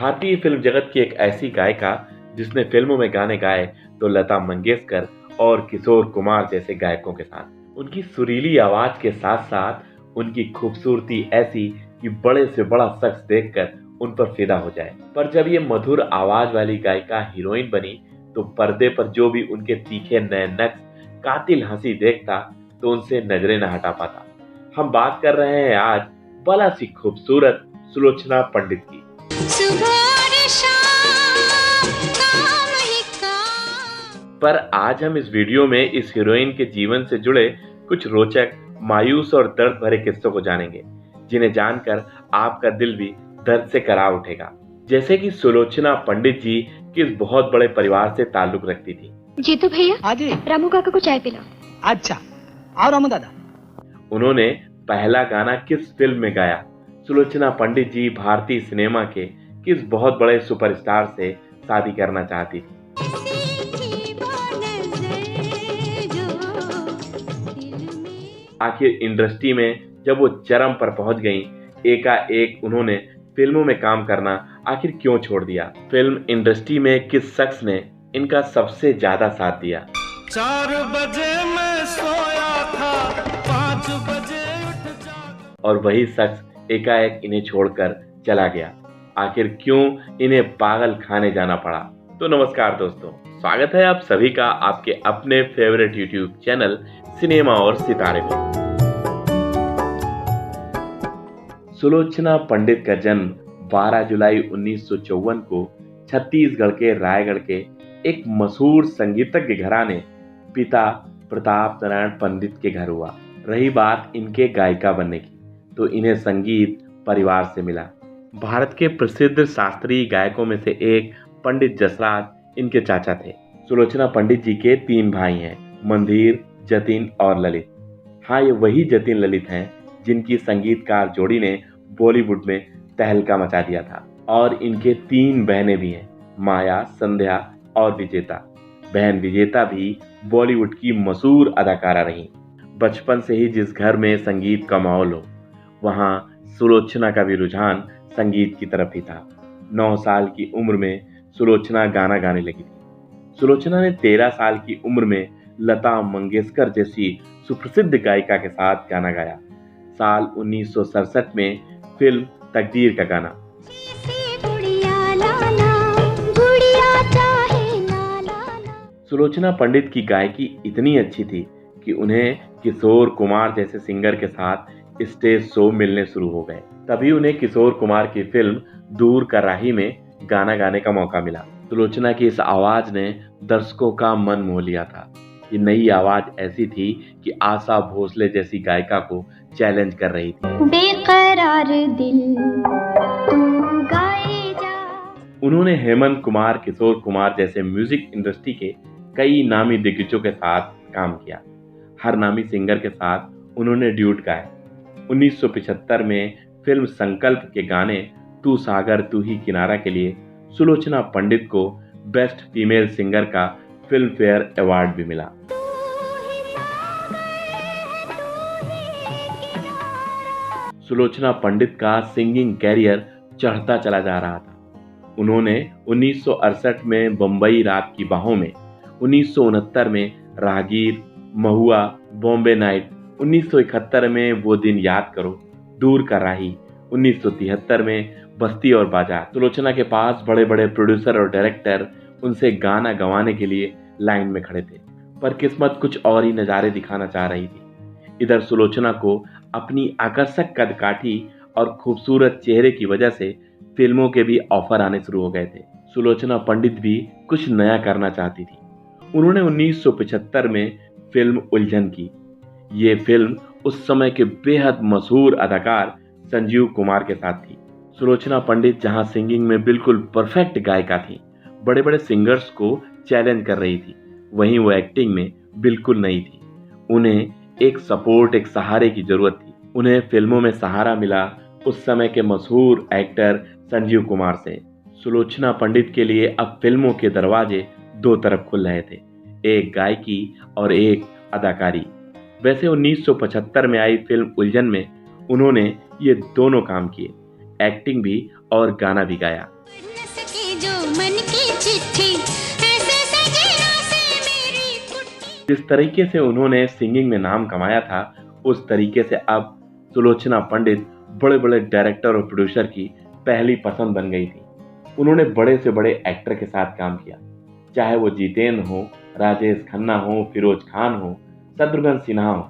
भारतीय फिल्म जगत की एक ऐसी गायिका जिसने फिल्मों में गाने गाए तो लता मंगेशकर और किशोर कुमार जैसे गायकों के साथ। उनकी सुरीली आवाज के साथ साथ उनकी खूबसूरती ऐसी कि बड़े से बड़ा शख्स देखकर उन पर फिदा हो जाए। पर जब ये मधुर आवाज वाली गायिका हीरोइन बनी तो पर्दे पर जो भी उनके तीखे नए नक्श कातिल हंसी देखता तो उनसे नजरें न हटा पाता। हम बात कर रहे हैं आज बड़ा सी खूबसूरत सुलोचना पंडित की। पर आज हम इस वीडियो में इस हीरोइन के जीवन से जुड़े कुछ रोचक, मायूस और दर्द भरे किस्सों को जानेंगे, जिन्हें जानकर आपका दिल भी दर्द से करा उठेगा। जैसे कि सुलोचना पंडित जी किस बहुत बड़े परिवार से ताल्लुक रखती थी। जीतू भैया, रामू काका को चाय पिलाओ। अच्छा, आओ रामू दादा। उन्होंने पहला गाना किस फिल्म में गाया? सुलोचना पंडित जी भारतीय सिनेमा के किस बहुत बड़े सुपरस्टार से शादी करना चाहती थी? आखिर इंडस्ट्री में जब वो चरम पर पहुंच गईं, एकाएक उन्होंने फिल्मों में काम करना आखिर क्यों छोड़ दिया? फिल्म इंडस्ट्री में किस शख्स ने इनका सबसे ज्यादा साथ दिया? 4 बजे मैं सोया था, 5 बजे उठ जा। और वही शख्स एकाएक इन्हें छोड़कर चला गया। आखिर क्यों इन्हें पागल खाने जाना पड़ा? तो नमस्कार दोस्तों, स्वागत है आप सभी का आपके अपने फेवरेट यूट्यूब चैनल सिनेमा और सितारे में। सुलोचना पंडित का जन्म 12 जुलाई 1954 को छत्तीसगढ़ के रायगढ़ के एक मशहूर संगीतज्ञ घराने पिता प्रताप नारायण पंडित के घर हुआ। रही बात इनके गायिका बनने की, तो इन्हें संगीत परिवार से मिला। भारत के प्रसिद्ध शास्त्रीय गायकों में से एक पंडित जसराज इनके चाचा थे। सुलोचना पंडित जी के 3 भाई हैं, मंदिर, जतिन और ललित। हाँ, ये वही जतिन ललित हैं जिनकी संगीतकार जोड़ी ने बॉलीवुड में तहलका मचा दिया था। और इनके 3 बहनें भी हैं, माया, संध्या और विजेता। बहन विजेता भी बॉलीवुड की मशहूर अदाकारा रही। बचपन से ही जिस घर में संगीत का माहौल हो, वहाँ सुलोचना का भी रुझान संगीत की तरफ ही था। 9 साल की उम्र में सुलोचना गाना गाने लगी थी। सुलोचना ने 13 साल की उम्र में लता मंगेशकर जैसी सुप्रसिद्ध गायिका के साथ गाना गाया। साल 1967 में फिल्म तकदीर का गाना। सुलोचना पंडित की गायकी इतनी अच्छी थी कि उन्हें किशोर कुमार जैसे सिंगर के साथ स्टेज शो मिलने शुरू हो गए। तभी उन्हें किशोर कुमार की फिल्म दूर का राही में गाना गाने का मौका मिला। सुलोचना की इस आवाज ने दर्शकों का मन मोह लिया था। ये नई आवाज ऐसी थी कि आशा भोसले जैसी गायिका को चैलेंज कर रही थी। बेकरार दिल तू गाए जा। उन्होंने हेमंत कुमार, किशोर कुमार जैसे म्यूजिक इंडस्ट्री के कई नामी दिग्गजों के साथ काम किया। हर नामी सिंगर के साथ उन्होंने ड्यूट गाए। 1975 में फिल्म संकल्प के गाने तू सागर तू ही किनारा के लिए सुलोचना पंडित को बेस्ट फीमेल सिंगर का फिल्म फेयर अवार्ड भी मिला। सुलोचना पंडित का सिंगिंग कैरियर चढ़ता चला जा रहा था। उन्होंने 1968 में बम्बई रात की बाहों में, 1969 में राहगीर, महुआ, बॉम्बे नाइट, 1971 में वो दिन याद करो, दूर का राही, 1973 में बस्ती और बाजार। सुलोचना के पास बड़े बड़े प्रोड्यूसर और डायरेक्टर उनसे गाना गवाने के लिए लाइन में खड़े थे, पर किस्मत कुछ और ही नज़ारे दिखाना चाह रही थी। इधर सुलोचना को अपनी आकर्षक कदकाठी और खूबसूरत चेहरे की वजह से फिल्मों के भी ऑफर आने शुरू हो गए थे। सुलोचना पंडित भी कुछ नया करना चाहती थी। उन्होंने 1975 में फिल्म उलझन की। ये फिल्म उस समय के बेहद मशहूर अदाकार संजीव कुमार के साथ थी। सुलोचना पंडित जहां सिंगिंग में बिल्कुल परफेक्ट गायिका थी, बड़े बड़े सिंगर्स को चैलेंज कर रही थी, वहीं वो एक्टिंग में बिल्कुल नई थी। उन्हें एक सपोर्ट, एक सहारे की जरूरत थी। उन्हें फिल्मों में सहारा मिला उस समय के मशहूर एक्टर संजीव कुमार से। सुलोचना पंडित के लिए अब फिल्मों के दरवाजे 2 तरफ खुल रहे थे, एक गायकी और एक अदाकारी। वैसे 1975 में आई फिल्म उलझन में उन्होंने ये दोनों काम किए, एक्टिंग भी और गाना भी गाया। जिस तरीके से उन्होंने सिंगिंग में नाम कमाया था, उस तरीके से अब सुलोचना पंडित बड़े बड़े डायरेक्टर और प्रोड्यूसर की पहली पसंद बन गई थी। उन्होंने बड़े से बड़े एक्टर के साथ काम किया, चाहे वो जितेंद्र हो, राजेश खन्ना हो, फिरोज खान हो, शत्रुघ्न सिन्हा हो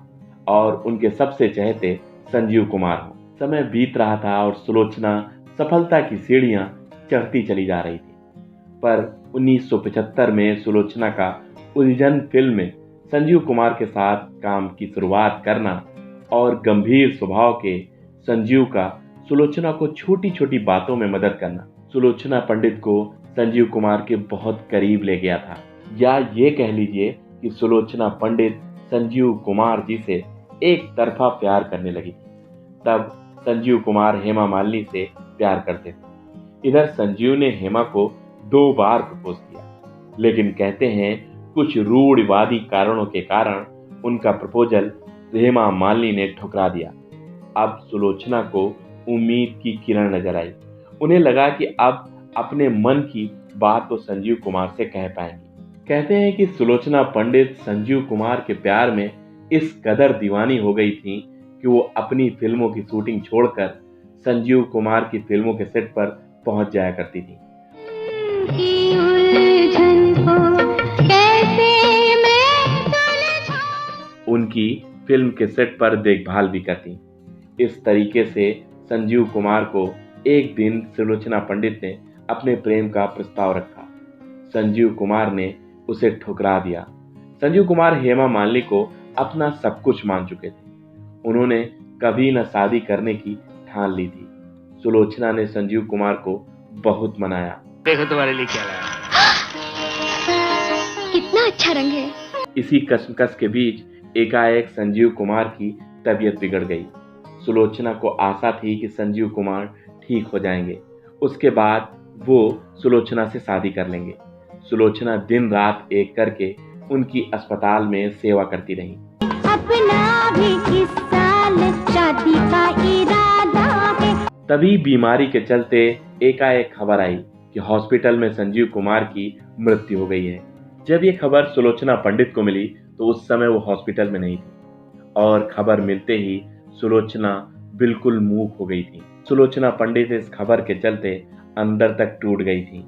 और उनके सबसे चहेते संजीव कुमार हो। समय बीत रहा था और सुलोचना सफलता की सीढ़ियां चढ़ती चली जा रही थी। पर 1975 में सुलोचना का उलझन फिल्म में संजीव कुमार के साथ काम की शुरुआत करना और गंभीर स्वभाव के संजीव का सुलोचना को छोटी छोटी बातों में मदद करना सुलोचना पंडित को संजीव कुमार के बहुत करीब ले गया था। या ये कह लीजिए कि सुलोचना पंडित संजीव कुमार जी से एक तरफा प्यार करने लगी थी। तब संजीव कुमार हेमा मालिनी से प्यार करते थे। इधर संजीव ने हेमा को 2 बार प्रपोज किया, लेकिन कहते हैं कुछ रूढ़िवादी कारणों के कारण उनका प्रपोजल हेमा मालिनी ने ठुकरा दिया। अब सुलोचना को उम्मीद की किरण नजर आई। उन्हें लगा कि अब अपने मन की बात तो संजीव कुमार से कह पाएंगी। कहते हैं कि सुलोचना पंडित संजीव कुमार के प्यार में इस कदर दीवानी हो गई थी कि वो अपनी फिल्मों की शूटिंग छोड़कर संजीव कुमार की फिल्मों के सेट पर पहुंच जाया करती थी। उनकी फिल्म के सेट पर देखभाल भी करती। इस तरीके से संजीव कुमार को एक दिन सुलोचना पंडित ने अपने प्रेम का प्रस्ताव रखा। संजीव कुमार ने उसे ठुकरा दिया। संजीव कुमार हेमा मालिनी को अपना सब कुछ मान चुके थे। उन्होंने कभी न शादी करने की ठान ली थी। सुलोचना ने संजीव कुमार को बहुत मनाया। देखो तुम्हारे लिए क्या लाया। कितना अच्छा रंग है। इसी कशमकश के बीच एकाएक संजीव कुमार की तबीयत बिगड़ गई। सुलोचना को आशा थी कि संजीव कुमार ठीक हो जाएंगे, उसके बाद वो सुलोचना से शादी कर लेंगे। सुलोचना दिन रात एक करके उनकी अस्पताल में सेवा करती रही। अपना भी इस साल शादी का इरादा है। तभी बीमारी के चलते एकाएक खबर आई कि हॉस्पिटल में संजीव कुमार की मृत्यु हो गई है। जब ये खबर सुलोचना पंडित को मिली तो उस समय वो हॉस्पिटल में नहीं थी और खबर मिलते ही सुलोचना बिल्कुल मूक हो गई थी। सुलोचना पंडित इस खबर के चलते अंदर तक टूट गई थी।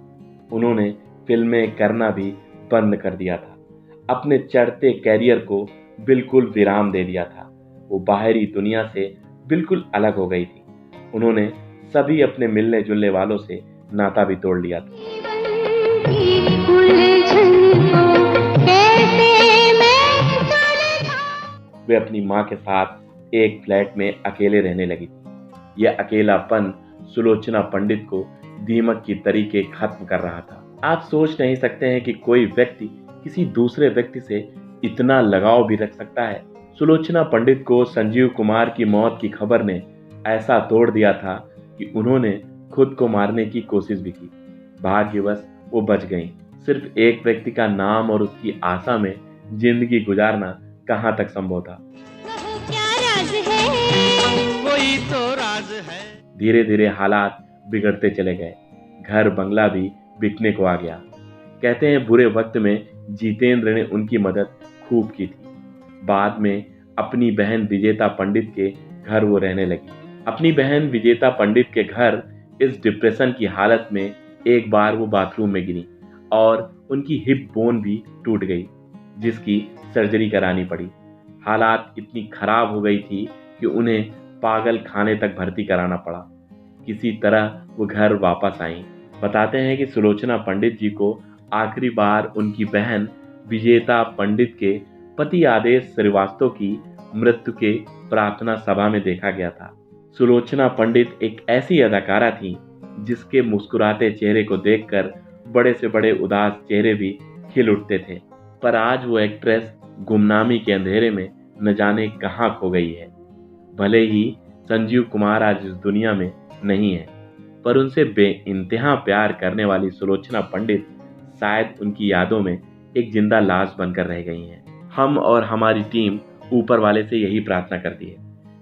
उन्होंने फिल्में करना भी बंद कर दिया था। अपने चढ़ते कैरियर को बिल्कुल विराम दे दिया था। वो बाहरी दुनिया से बिल्कुल अलग हो गई थी। उन्होंने सभी अपने मिलने जुलने वालों से नाता भी तोड़ लिया था। वे अपनी माँ के साथ एक फ्लैट में अकेले रहने लगी थी। यह अकेलापन सुलोचना पंडित को दीमक की तरीके खत्म कर रहा था। आप सोच नहीं सकते हैं कि कोई व्यक्ति किसी दूसरे व्यक्ति से इतना लगाव भी रख सकता है। सुलोचना पंडित को संजीव कुमार की मौत की खबर ने ऐसा तोड़ दिया था कि उन्होंने खुद को मारने की कोशिश भी की। भाग्यवश वो बच गईं। सिर्फ एक व्यक्ति का नाम और उसकी आशा में जिंदगी गुजारना कहाँ तक संभव था। क्या राज है? कोई तो राज है। धीरे धीरे हालात बिगड़ते चले गए। घर बंगला भी बिकने को आ गया। कहते हैं बुरे वक्त में जितेंद्र ने उनकी मदद खूब की थी। बाद में अपनी बहन विजेता पंडित के घर वो रहने लगी। अपनी बहन विजेता पंडित के घर इस डिप्रेशन की हालत में एक बार वो बाथरूम में गिरी और उनकी हिप बोन भी टूट गई, जिसकी सर्जरी करानी पड़ी। हालात इतनी खराब हो गई थी कि उन्हें पागल खाने तक भर्ती कराना पड़ा। किसी तरह वो घर वापस आई। बताते हैं कि सुलोचना पंडित जी को आखिरी बार उनकी बहन विजेता पंडित के पति आदेश श्रीवास्तव की मृत्यु के प्रार्थना सभा में देखा गया था। सुलोचना पंडित एक ऐसी अदाकारा थी जिसके मुस्कुराते चेहरे को देखकर बड़े से बड़े उदास चेहरे भी खिल उठते थे। पर आज वो एक्ट्रेस गुमनामी के अंधेरे में न जाने कहाँ खो गई है। भले ही संजीव कुमार आज इस दुनिया में नहीं है, पर उनसे बेइंतहा प्यार करने वाली सुलोचना पंडित शायद उनकी यादों में एक जिंदा लाश बनकर रह गई हैं। हम और हमारी टीम ऊपर वाले से यही प्रार्थना करती है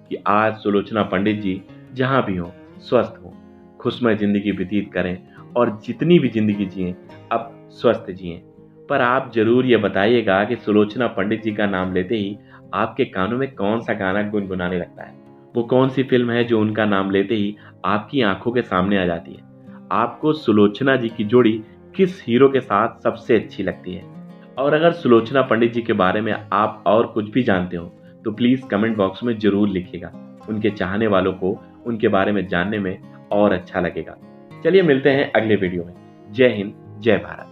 कि आज सुलोचना पंडित जी जहाँ भी हों, स्वस्थ हों, खुशमय जिंदगी व्यतीत करें और जितनी भी जिंदगी जिएं अब स्वस्थ जिएं। पर आप जरूर ये बताइएगा कि सुलोचना पंडित जी का नाम लेते ही आपके कानों में कौन सा गाना गुनगुनाने लगता है। वो कौन सी फिल्म है जो उनका नाम लेते ही आपकी आंखों के सामने आ जाती है। आपको सुलोचना जी की जोड़ी किस हीरो के साथ सबसे अच्छी लगती है। और अगर सुलोचना पंडित जी के बारे में आप और कुछ भी जानते हो तो प्लीज कमेंट बॉक्स में जरूर लिखिएगा। उनके चाहने वालों को उनके बारे में जानने में और अच्छा लगेगा। चलिए मिलते हैं अगले वीडियो में। जय हिंद, जय भारत।